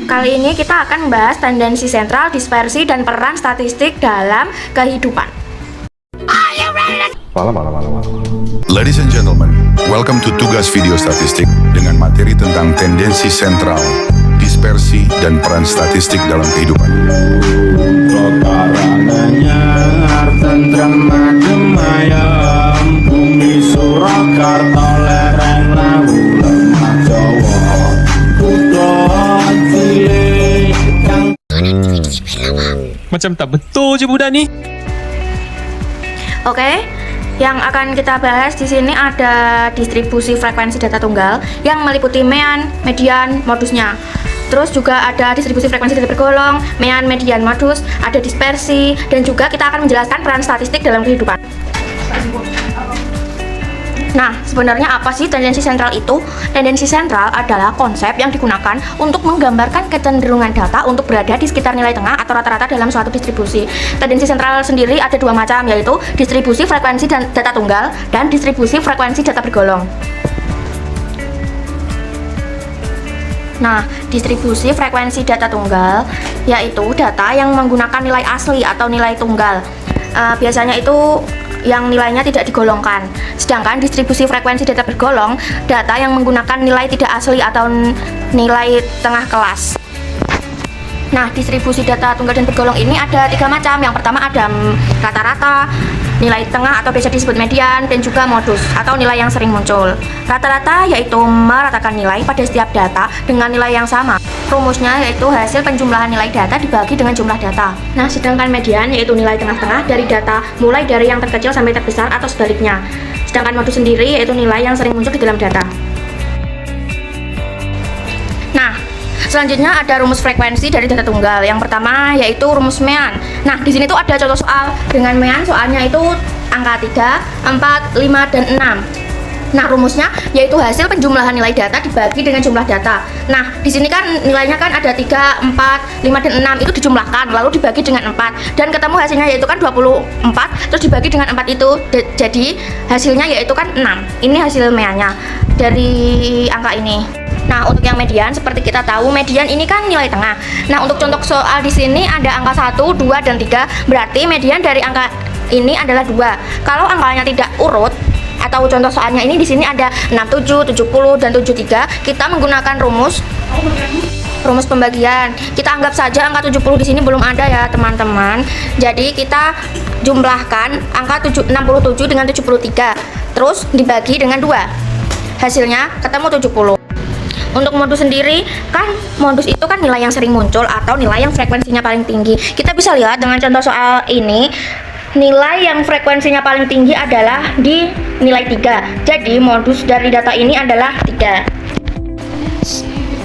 Kali ini kita akan membahas tendensi sentral, dispersi, dan peran statistik dalam kehidupan. Ladies and gentlemen, welcome to Tugas Video Statistik dengan materi tentang tendensi sentral, dispersi, dan peran statistik dalam kehidupan. Bumi Surakarta lereng lawu lemah Jawa Macam tak betul je budak ni. Oke, yang akan kita bahas di sini ada distribusi frekuensi data tunggal yang meliputi mean, median, modusnya. Terus juga ada distribusi frekuensi data bergolong, mean, median, modus, ada dispersi, dan juga kita akan menjelaskan peran statistik dalam kehidupan. Nah, sebenarnya apa sih tendensi sentral itu? Tendensi sentral adalah konsep yang digunakan untuk menggambarkan kecenderungan data untuk berada di sekitar nilai tengah atau rata-rata dalam suatu distribusi. Tendensi sentral sendiri ada dua macam, yaitu distribusi frekuensi dan data tunggal dan distribusi frekuensi data bergolong. Nah, distribusi frekuensi data tunggal yaitu data yang menggunakan nilai asli atau nilai tunggal. Biasanya itu yang nilainya tidak digolongkan. Sedangkan distribusi frekuensi data bergolong, data yang menggunakan nilai tidak asli atau nilai tengah kelas. Nah, distribusi data tunggal dan bergolong ini ada tiga macam. Yang pertama ada rata-rata, nilai tengah atau biasa disebut median, dan juga modus atau nilai yang sering muncul. Rata-rata yaitu meratakan nilai pada setiap data dengan nilai yang sama. Rumusnya yaitu hasil penjumlahan nilai data dibagi dengan jumlah data. Nah, sedangkan median yaitu nilai tengah-tengah dari data mulai dari yang terkecil sampai terbesar atau sebaliknya. Sedangkan modus sendiri yaitu nilai yang sering muncul di dalam data. Nah, selanjutnya ada rumus frekuensi dari data tunggal. Yang pertama yaitu rumus mean. Nah, di sini tuh ada contoh soal dengan mean, soalnya itu angka 3, 4, 5, dan 6. Nah, rumusnya yaitu hasil penjumlahan nilai data dibagi dengan jumlah data. Nah, di sini kan nilainya kan ada 3, 4, 5, dan 6 itu dijumlahkan lalu dibagi dengan 4 dan ketemu hasilnya yaitu kan 24 terus dibagi dengan 4 itu. Jadi hasilnya yaitu kan 6. Ini hasil meannya dari angka ini. Nah, untuk yang median seperti kita tahu median ini kan nilai tengah. Nah, untuk contoh soal di sini ada angka 1, 2, dan 3. Berarti median dari angka ini adalah 2. Kalau angkanya tidak urut atau contoh soalnya ini di sini ada 67, 70, dan 73, kita menggunakan rumus pembagian. Kita anggap saja angka 70 di sini belum ada ya, teman-teman. Jadi kita jumlahkan angka 67 dengan 73. Terus dibagi dengan 2. Hasilnya ketemu 70. Untuk modus sendiri, kan modus itu kan nilai yang sering muncul atau nilai yang frekuensinya paling tinggi. Kita bisa lihat dengan contoh soal ini, nilai yang frekuensinya paling tinggi adalah di nilai 3. Jadi modus dari data ini adalah 3.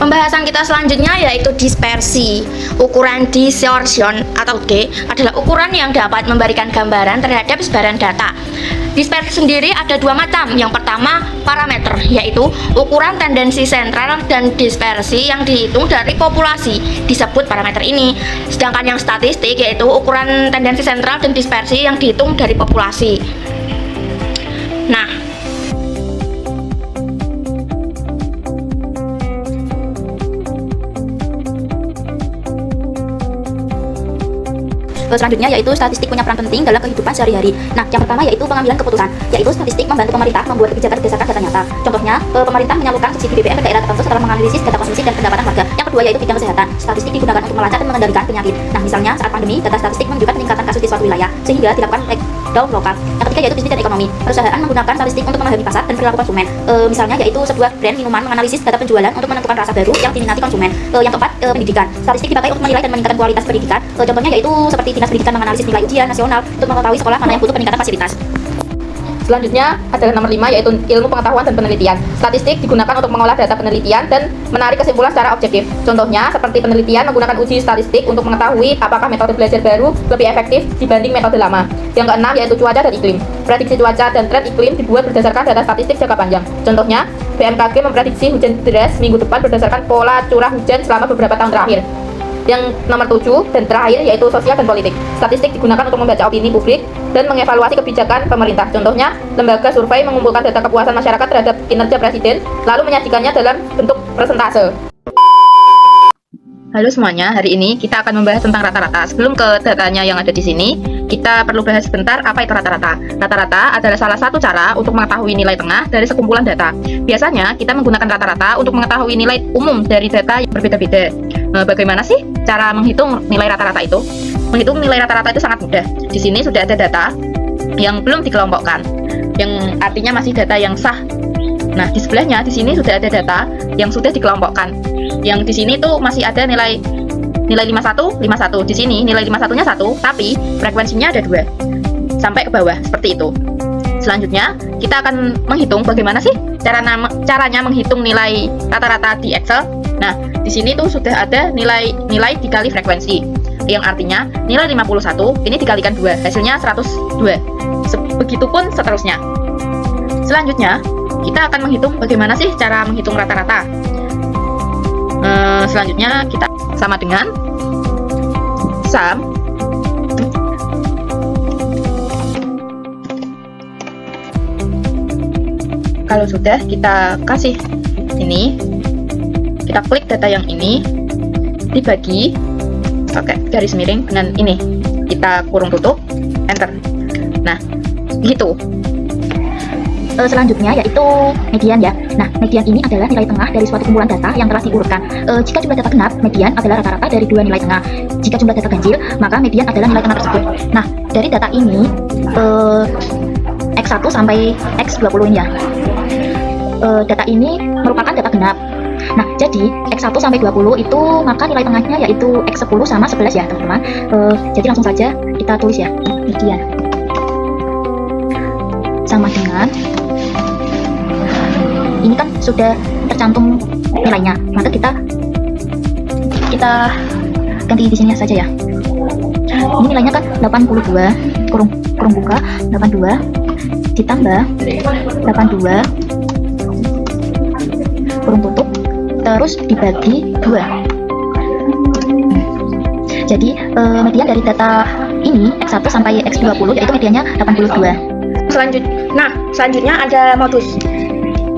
Pembahasan kita selanjutnya yaitu dispersi. Ukuran distortion atau D adalah ukuran yang dapat memberikan gambaran terhadap sebaran data. Dispersi sendiri ada dua macam. Yang pertama parameter, yaitu ukuran tendensi sentral dan dispersi yang dihitung dari populasi disebut parameter ini. Sedangkan yang statistik yaitu ukuran tendensi sentral dan dispersi yang dihitung dari populasi. Nah, selanjutnya yaitu statistik punya peran penting dalam kehidupan sehari-hari. Nah, yang pertama yaitu pengambilan keputusan, yaitu statistik membantu pemerintah membuat kebijakan berdasarkan data nyata. Contohnya, pemerintah menyalurkan subsidi BBM ke daerah tertentu setelah menganalisis data konsumsi dan pendapatan warga. Yang kedua yaitu bidang kesehatan. Statistik digunakan untuk melacak dan mengendalikan penyakit. Nah, misalnya saat pandemi, data statistik menunjukkan peningkatan kasus di suatu wilayah sehingga dilakukan lockdown lokal. Yang ketiga yaitu bisnis dan ekonomi. Perusahaan menggunakan statistik untuk memahami pasar dan perilaku konsumen. Misalnya yaitu sebuah brand minuman menganalisis data penjualan untuk menentukan rasa baru yang diminati konsumen. Yang keempat, pendidikan. Statistik dipakai untuk menilai dan meningkatkan kualitas pendidikan. Contohnya yaitu seperti Dinas Pendidikan menganalisis nilai ujian nasional untuk mengetahui sekolah mana yang butuh peningkatan fasilitas. Selanjutnya adalah nomor 5 yaitu ilmu pengetahuan dan penelitian. Statistik digunakan untuk mengolah data penelitian dan menarik kesimpulan secara objektif. Contohnya seperti penelitian menggunakan uji statistik untuk mengetahui apakah metode belajar baru lebih efektif dibanding metode lama. Yang keenam yaitu cuaca dan iklim. Prediksi cuaca dan tren iklim dibuat berdasarkan data statistik jangka panjang. Contohnya, BMKG memprediksi hujan deras minggu depan berdasarkan pola curah hujan selama beberapa tahun terakhir. Yang nomor 7 dan terakhir yaitu sosial dan politik. Statistik digunakan untuk membaca opini publik dan mengevaluasi kebijakan pemerintah. Contohnya, lembaga survei mengumpulkan data kepuasan masyarakat terhadap kinerja presiden lalu menyajikannya dalam bentuk persentase. Halo semuanya, hari ini kita akan membahas tentang rata-rata. Sebelum ke datanya yang ada di sini, kita perlu bahas sebentar apa itu rata-rata. Rata-rata adalah salah satu cara untuk mengetahui nilai tengah dari sekumpulan data. Biasanya kita menggunakan rata-rata untuk mengetahui nilai umum dari data yang berbeda-beda. Bagaimana sih cara menghitung nilai rata-rata itu? Menghitung nilai rata-rata itu sangat mudah. Di sini sudah ada data yang belum dikelompokkan, yang artinya masih data yang sah. Nah, di sebelahnya di sini sudah ada data yang sudah dikelompokkan. Yang di sini tuh masih ada nilai 51. Di sini nilai 51-nya 1, tapi frekuensinya ada 2. Sampai ke bawah seperti itu. Selanjutnya, kita akan menghitung bagaimana sih caranya menghitung nilai rata-rata di Excel. Nah, di sini tuh sudah ada nilai dikali frekuensi. Yang artinya nilai 51 ini dikalikan 2, hasilnya 102. Begitupun seterusnya. Selanjutnya, kita akan menghitung bagaimana sih cara menghitung rata-rata. Selanjutnya kita sama dengan sum kalau sudah kita kasih ini, kita klik data yang ini dibagi pakai garis miring dengan ini, kita kurung tutup, enter. Nah, gitu. Selanjutnya yaitu median ya. Nah, median ini adalah nilai tengah dari suatu kumpulan data yang telah diurutkan. Jika jumlah data genap, median adalah rata-rata dari dua nilai tengah. Jika jumlah data ganjil, maka median adalah nilai tengah tersebut. Nah, dari data ini X1 sampai X20 ini ya. Data ini merupakan data genap. Nah, jadi X1 sampai 20 itu maka nilai tengahnya yaitu X10 sama 11 ya, teman-teman. Jadi langsung saja kita tulis ya, median sama dengan ini kan sudah tercantum nilainya, maka kita ganti di sini saja ya. Ini nilainya kan 82 kurung buka 82 ditambah 82 kurung tutup terus dibagi 2. Jadi median dari data ini X1 sampai X20 yaitu mediannya 82. Selanjutnya ada modus.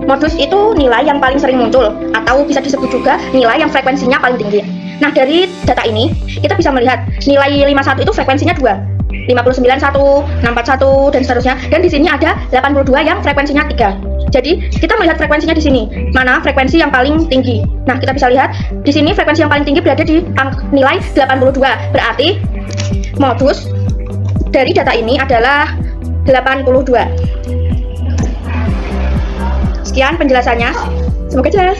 Modus itu nilai yang paling sering muncul, atau bisa disebut juga nilai yang frekuensinya paling tinggi. Nah, dari data ini, kita bisa melihat nilai 51 itu frekuensinya 2, 59, 1, 641, dan seterusnya. Dan di sini ada 82 yang frekuensinya 3. Jadi, kita melihat frekuensinya di sini, mana frekuensi yang paling tinggi. Nah, kita bisa lihat, di sini frekuensi yang paling tinggi berada di nilai 82. Berarti, modus dari data ini adalah 82. Sekian penjelasannya, semoga jelas.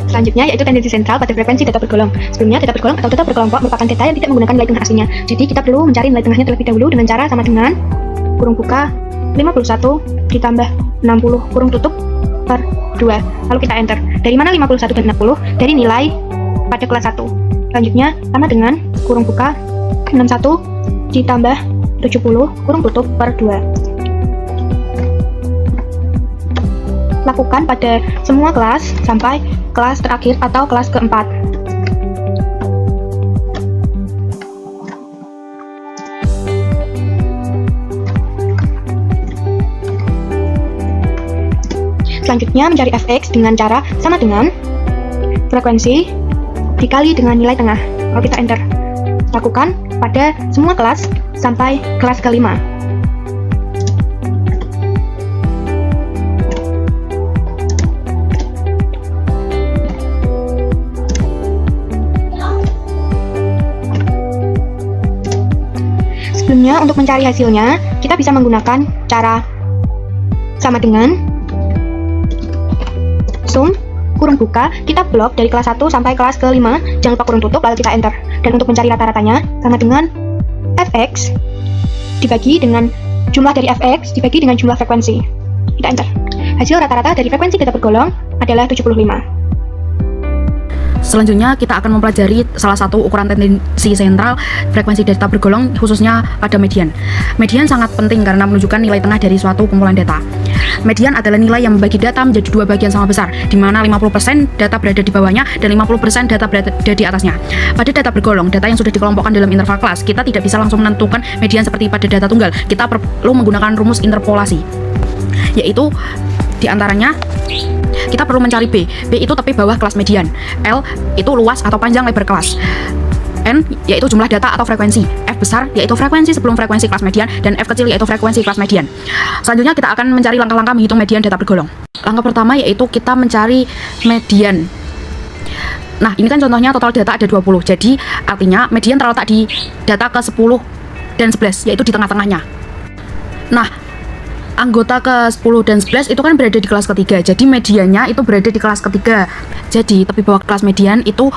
Selanjutnya yaitu tendensi sentral pada frekuensi data bergolong. Sebelumnya data bergolong atau data berkelompok merupakan data yang tidak menggunakan nilai tengah aslinya. Jadi kita perlu mencari nilai tengahnya terlebih dahulu dengan cara sama dengan kurung buka 51 ditambah 60 kurung tutup per 2. Lalu kita enter. Dari mana 51 dan 60? Dari nilai pada kelas 1. Selanjutnya sama dengan kurung buka 61 ditambah 70 kurung tutup per 2. Lakukan pada semua kelas sampai kelas terakhir atau kelas keempat. Selanjutnya mencari fx dengan cara sama dengan frekuensi dikali dengan nilai tengah. Lalu kita enter. Lakukan pada semua kelas sampai kelas kelima. Sebelumnya, untuk mencari hasilnya, kita bisa menggunakan cara sama dengan sum kurung buka, kita blok dari kelas 1 sampai kelas ke-5, jangan lupa kurung tutup, lalu kita enter. Dan untuk mencari rata-ratanya, sama dengan fx dibagi dengan jumlah dari fx dibagi dengan jumlah frekuensi. Kita enter. Hasil rata-rata dari frekuensi data bergolong adalah 75. Selanjutnya kita akan mempelajari salah satu ukuran tendensi sentral frekuensi data bergolong, khususnya pada median. Median sangat penting karena menunjukkan nilai tengah dari suatu kumpulan data. Median adalah nilai yang membagi data menjadi dua bagian sama besar, di mana 50% data berada di bawahnya dan 50% data berada di atasnya. Pada data bergolong, data yang sudah dikelompokkan dalam interval kelas, kita tidak bisa langsung menentukan median seperti pada data tunggal. Kita perlu menggunakan rumus interpolasi, yaitu diantaranya kita perlu mencari B. B itu tepi bawah kelas median. L itu luas atau panjang lebar kelas. N yaitu jumlah data atau frekuensi. F besar yaitu frekuensi sebelum frekuensi kelas median, dan F kecil yaitu frekuensi kelas median. Selanjutnya kita akan mencari langkah-langkah menghitung median data bergolong. Langkah pertama yaitu kita mencari median. Nah, ini kan contohnya total data ada 20. Jadi, artinya median terletak di data ke 10 dan 11, yaitu di tengah-tengahnya. Nah, anggota ke 10 dan 11 itu kan berada di kelas ketiga. Jadi, mediannya itu berada di kelas ketiga. Jadi, tepi bawah kelas median itu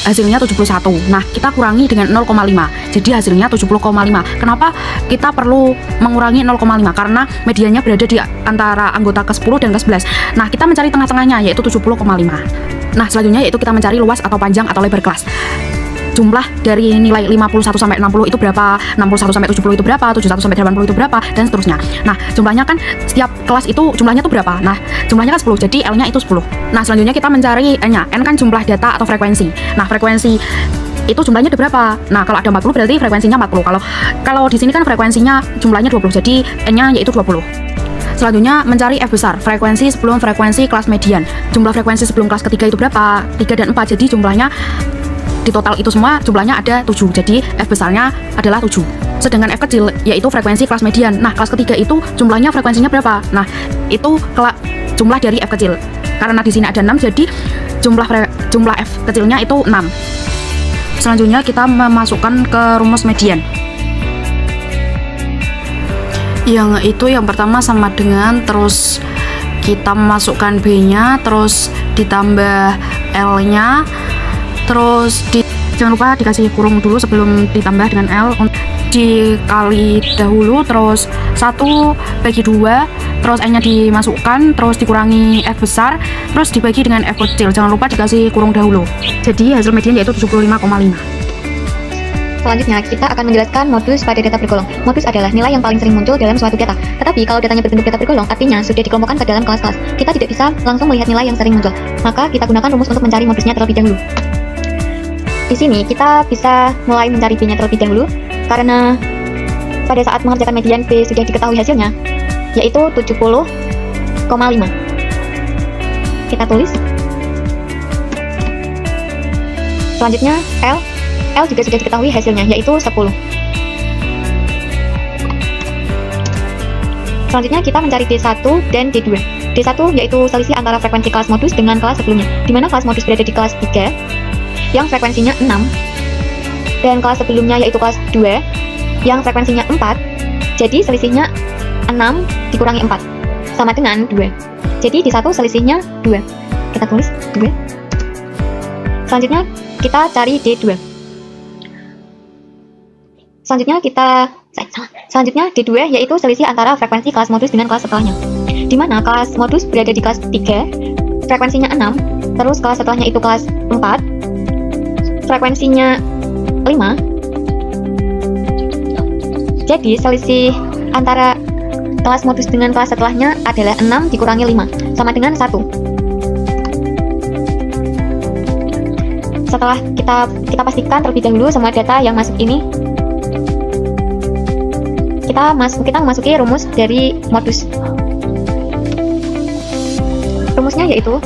hasilnya 71. Nah, kita kurangi dengan 0,5. Jadi, hasilnya 70,5. Kenapa kita perlu mengurangi 0,5? Karena mediannya berada di antara anggota ke 10 dan ke 11. Nah, kita mencari tengah-tengahnya, yaitu 70,5. Nah, selanjutnya yaitu kita mencari luas atau panjang atau lebar kelas. Jumlah dari nilai 51 sampai 60 itu berapa, 61 sampai 70 itu berapa, 71 sampai 80 itu berapa, dan seterusnya. Nah, jumlahnya kan setiap kelas itu jumlahnya tuh berapa? Nah, jumlahnya kan 10, jadi L-nya itu 10. Nah, selanjutnya kita mencari N-nya. N kan jumlah data atau frekuensi. Nah, frekuensi itu jumlahnya ada berapa? Nah, kalau ada 40 berarti frekuensinya 40. Kalau di sini kan frekuensinya jumlahnya 20, jadi N-nya yaitu 20. Selanjutnya mencari F besar, frekuensi sebelum frekuensi kelas median. Jumlah frekuensi sebelum kelas ketiga itu berapa? 3 dan 4, jadi jumlahnya di total itu semua jumlahnya ada 7. Jadi F besarnya adalah 7. Sedangkan F kecil yaitu frekuensi kelas median. Nah, kelas ketiga itu jumlahnya frekuensinya berapa? Nah, itu jumlah dari F kecil. Karena di sini ada 6, jadi jumlah F kecilnya itu 6. Selanjutnya kita memasukkan ke rumus median. Yang itu yang pertama sama dengan, terus kita masukkan B-nya, terus ditambah L-nya, terus jangan lupa dikasih kurung dulu sebelum ditambah dengan L, dikali dahulu, terus 1/2, terus N-nya dimasukkan, terus dikurangi F besar, terus dibagi dengan F kecil. Jangan lupa dikasih kurung dahulu. Jadi hasil median yaitu 75,5. Selanjutnya, kita akan menjelaskan modus pada data bergolong. Modus adalah nilai yang paling sering muncul dalam suatu data. Tetapi kalau datanya berbentuk data bergolong, artinya sudah dikelompokkan ke dalam kelas-kelas. Kita tidak bisa langsung melihat nilai yang sering muncul. Maka kita gunakan rumus untuk mencari modusnya terlebih dahulu. Di sini kita bisa mulai mencari B-nya terlebih dahulu, karena pada saat mengerjakan median B sudah diketahui hasilnya, yaitu 70,5. Kita tulis. Selanjutnya L juga sudah diketahui hasilnya, yaitu 10. Selanjutnya kita mencari D1 dan D2. D1 yaitu selisih antara frekuensi kelas modus dengan kelas sebelumnya, di mana kelas modus berada di kelas 3 yang frekuensinya 6, dan kelas sebelumnya yaitu kelas 2 yang frekuensinya 4. Jadi selisihnya 6 dikurangi 4 sama dengan 2. Jadi D1 selisihnya 2. Kita tulis 2. Selanjutnya kita cari D2. Selanjutnya D2 yaitu selisih antara frekuensi kelas modus dengan kelas setelahnya, di mana kelas modus berada di kelas 3, frekuensinya 6, terus kelas setelahnya itu kelas 4, frekuensinya 5. Jadi selisih antara kelas modus dengan kelas setelahnya adalah 6 dikurangi 5 sama dengan 1. Setelah kita pastikan terlebih dahulu semua data yang masuk ini, kita memasuki rumus dari modus. Rumusnya yaitu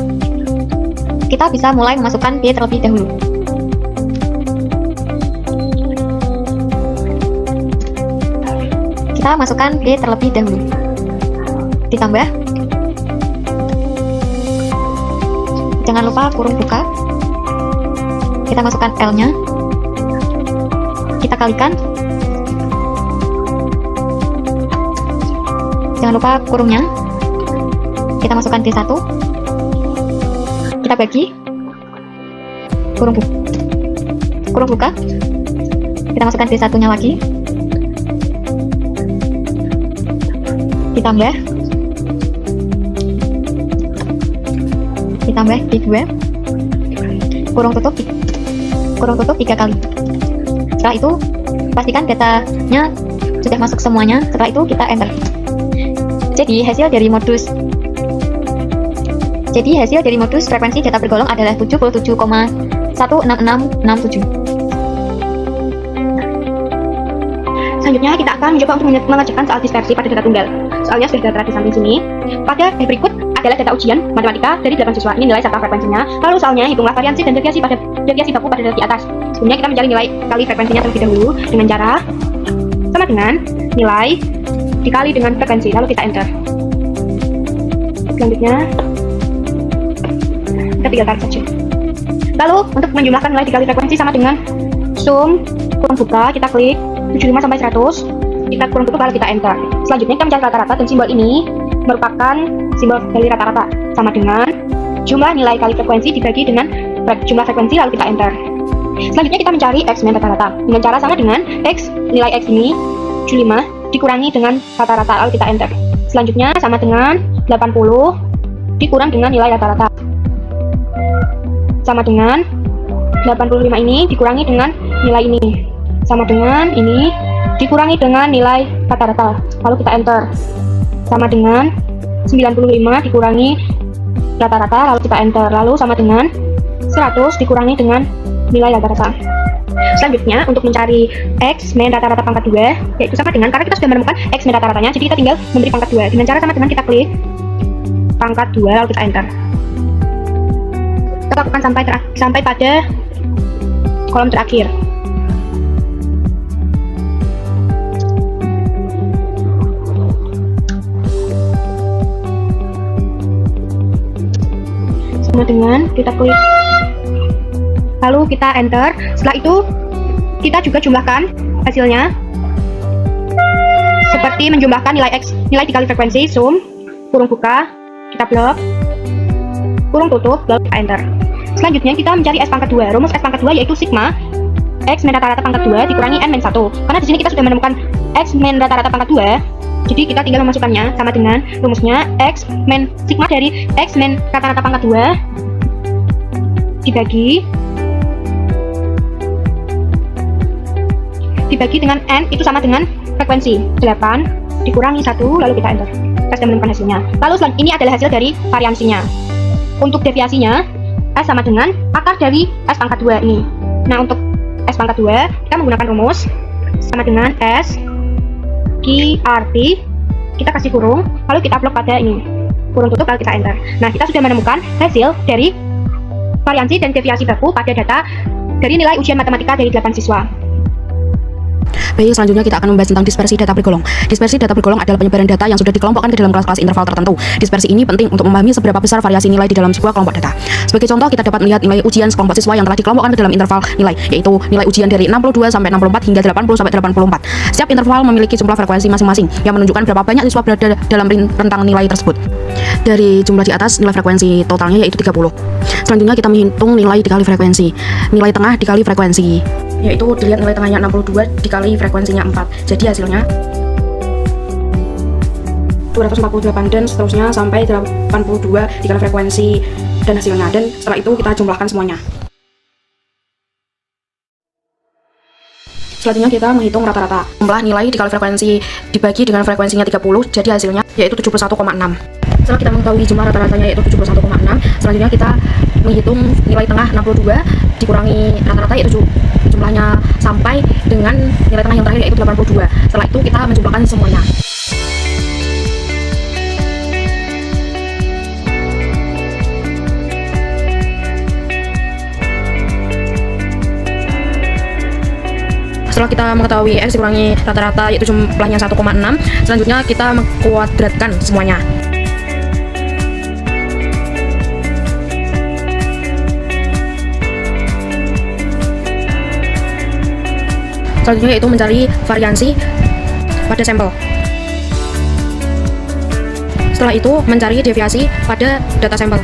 kita bisa mulai memasukkan B terlebih dahulu. Kita masukkan B terlebih dahulu. Ditambah, jangan lupa kurung buka. Kita masukkan L-nya. Kita kalikan. Jangan lupa kurungnya. Kita masukkan D1. Kita bagi. Kurung buka. Kita masukkan D1-nya lagi. Ditambah D2. Kurung tutup 3 kali. Setelah itu pastikan datanya sudah masuk semuanya. Setelah itu kita enter. Jadi hasil dari modus frekuensi data bergolong adalah 77,16667. Selanjutnya kita akan mencoba untuk mengerjakan soal dispersi pada data tunggal. Soalnya sudah tertera di samping sini. Pada berikut adalah data ujian matematika dari 8 siswa. Ini nilai serta frekuensinya. Lalu soalnya hitunglah variansi dan deviasi baku pada di atas. Sebelumnya kita mencari nilai kali frekuensinya terlebih dahulu dengan cara sama dengan nilai dikali dengan frekuensi, lalu kita enter. Selanjutnya kita tinggal tarik saja. Lalu untuk menjumlahkan nilai dikali frekuensi sama dengan sum kurung buka, kita klik 75 sampai 100, kita kurung tutup lalu kita enter. Selanjutnya kita mencari rata-rata dan simbol ini merupakan simbol dari rata-rata sama dengan jumlah nilai kali frekuensi dibagi dengan jumlah frekuensi lalu kita enter. Selanjutnya kita mencari x min rata-rata dengan cara sama dengan x nilai x ini 75 dikurangi dengan rata-rata lalu kita enter. Selanjutnya sama dengan 80 dikurang dengan nilai rata-rata sama dengan 85 ini dikurangi dengan nilai ini sama dengan ini dikurangi dengan nilai rata-rata lalu kita enter. Sama dengan 95 dikurangi rata-rata lalu kita enter. Lalu sama dengan 100 dikurangi dengan nilai rata-rata. Selanjutnya untuk mencari x min rata-rata pangkat 2 yaitu sama dengan, karena kita sudah menemukan x min rata-ratanya, jadi kita tinggal memberi pangkat 2 dengan cara sama dengan kita klik pangkat 2 lalu kita enter. Kita lakukan sampai pada kolom terakhir. Sama dengan kita klik lalu kita enter. Setelah itu kita juga jumlahkan hasilnya seperti menjumlahkan nilai x, nilai dikali frekuensi, sum kurung buka, kita blok kurung tutup lalu kita enter. Selanjutnya kita mencari s pangkat 2. Rumus s pangkat 2 yaitu sigma x min rata-rata pangkat 2 dikurangi n min 1. Karena di sini kita sudah menemukan x min rata-rata pangkat 2, jadi kita tinggal memasukkannya sama dengan rumusnya x min sigma dari x min rata-rata pangkat 2 dibagi dengan n itu sama dengan frekuensi 8 dikurangi 1 lalu kita enter. Kita sudah menemukan hasilnya. Lalu ini adalah hasil dari variansinya. Untuk deviasinya S sama dengan akar dari S pangkat 2 ini. Nah untuk S pangkat 2 kita menggunakan rumus sama dengan S QRT, kita kasih kurung lalu kita blok pada ini kurung tutup lalu kita enter. Nah kita sudah menemukan hasil dari variansi dan deviasi baku pada data dari nilai ujian matematika dari 8 siswa. Baik, selanjutnya kita akan membahas tentang dispersi data bergolong. Dispersi data bergolong adalah penyebaran data yang sudah dikelompokkan ke dalam kelas-kelas interval tertentu. Dispersi ini penting untuk memahami seberapa besar variasi nilai di dalam sebuah kelompok data. Sebagai contoh, kita dapat melihat nilai ujian sekelompok siswa yang telah dikelompokkan ke dalam interval nilai, yaitu nilai ujian dari 62 sampai 64 hingga 80 sampai 84. Setiap interval memiliki jumlah frekuensi masing-masing yang menunjukkan berapa banyak siswa berada dalam rentang nilai tersebut. Dari jumlah di atas, nilai frekuensi totalnya yaitu 30. Selanjutnya kita menghitung nilai dikali frekuensi. Nilai tengah dikali frekuensi, yaitu dilihat nilai tengahnya 62 dikali frekuensinya 4. Jadi hasilnya 248 dan seterusnya sampai 82 dikali frekuensi dan hasilnya, dan setelah itu kita jumlahkan semuanya. Selanjutnya kita menghitung rata-rata. Jumlah nilai dikali frekuensi dibagi dengan frekuensinya 30, jadi hasilnya yaitu 71,6. Setelah kita mengetahui jumlah rata-ratanya yaitu 71,6, selanjutnya kita menghitung nilai tengah 62 dikurangi rata-rata yaitu jumlahnya sampai dengan nilai tengah yang terakhir yaitu 82. Setelah itu kita menjumlahkan semuanya. Setelah kita mengetahui X dikurangi rata-rata yaitu jumlahnya 1,6, selanjutnya kita mengkuadratkan semuanya. Selanjutnya yaitu mencari variansi pada sampel. Setelah itu mencari deviasi pada data sampel.